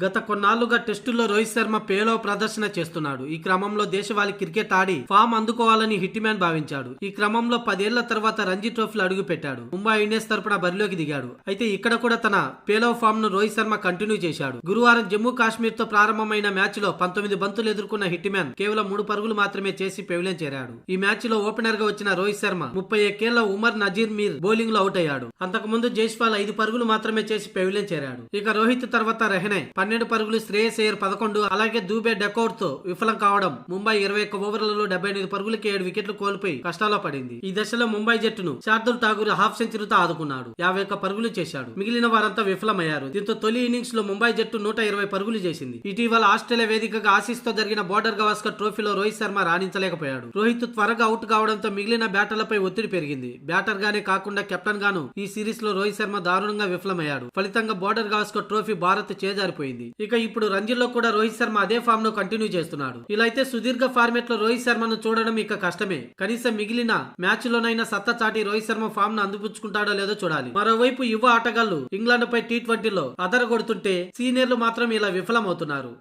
గత కొన్నాళ్లుగా టెస్టుల్లో రోహిత్ శర్మ పేలవ ప్రదర్శన చేస్తున్నాడు. ఈ క్రమంలో దేశవాళీ క్రికెట్ ఆడి ఫామ్ అందుకోవాలని హిట్ మ్యాన్ భావించాడు. ఈ క్రమంలో 10 ఏళ్ల తర్వాత రంజీ ట్రోఫీలో అడుగు పెట్టాడు. ముంబై ఇండియన్స్ తరపున బరిలోకి దిగాడు. అయితే ఇక్కడ కూడా తన పేలవ ఫామ్ ను రోహిత్ శర్మ కంటిన్యూ చేశాడు. గురువారం జమ్మూ కాశ్మీర్ తో ప్రారంభమైన మ్యాచ్ లో 19 బంతులు ఎదుర్కొన్న హిట్ మ్యాన్ కేవలం 3 పరుగులు మాత్రమే చేసి పెవిలియన్ చేరాడు. ఈ మ్యాచ్ లో ఓపెనర్ గా వచ్చిన రోహిత్ శర్మ 31 ఏళ్ల ఉమర్ నజీర్ మీర్ బౌలింగ్ లో అవుట్ అయ్యాడు. అంతకుముందు జైస్వాల్ 5 పరుగులు మాత్రమే చేసి పెవిలియన్ చేరాడు. ఇక రోహిత్ తర్వాత రెహనే 12 పరుగులు, శ్రేయస్ అయ్యర్ 11, అలాగే దూబే డకౌట్ తో విఫలం కావడం ముంబై 21 ఓవర్లలో 78 పరుగులకి 7 వికెట్లు కోల్పోయి కష్టాల్లో పడింది. ఈ దశలో ముంబై జట్టును శార్దుల్ ఠాగూర్ హాఫ్ సెంచరీతో ఆదుకున్నాడు. 51 పరుగులు చేశాడు. మిగిలిన వారంతా విఫలమయ్యారు. దీంతో తొలి ఇన్నింగ్స్ లో ముంబై జట్టు 120 పరుగులు చేసింది. ఇటీవల ఆస్ట్రేలియా వేదికగా ఆసీస్ తో జరిగిన బోర్డర్ గవాస్కర్ ట్రోఫీలో రోహిత్ శర్మ రాణించలేకపోయాడు. రోహిత్ త్వరగా అవుట్ కావడంతో మిగిలిన బ్యాటర్లపై ఒత్తిడి పెరిగింది. బ్యాటర్ గానే కాకుండా కెప్టెన్ గాను ఈ సిరీస్ లో రోహిత్ శర్మ దారుణంగా విఫలమయ్యాడు. ఫలితంగా బోర్డర్ గవాస్కర్ ట్రోఫీ భారత్ చేజారిపోయింది. ఇక ఇప్పుడు రంజీలో కూడా రోహిత్ శర్మ అదే ఫామ్ ను కంటిన్యూ చేస్తున్నాడు. ఇలా అయితే సుదీర్ఘ ఫార్మేట్ లో రోహిత్ శర్మను చూడడం ఇక కష్టమే. కనీసం మిగిలిన మ్యాచ్ లోనైనా సత్తా చాటి రోహిత్ శర్మ ఫామ్ ను అందిపుచ్చుకుంటాడో లేదో చూడాలి. మరోవైపు యువ ఆటగాళ్లు ఇంగ్లాండ్ పై T20లో అదరగొడుతుంటే సీనియర్లు మాత్రం ఇలా విఫలమవుతున్నారు.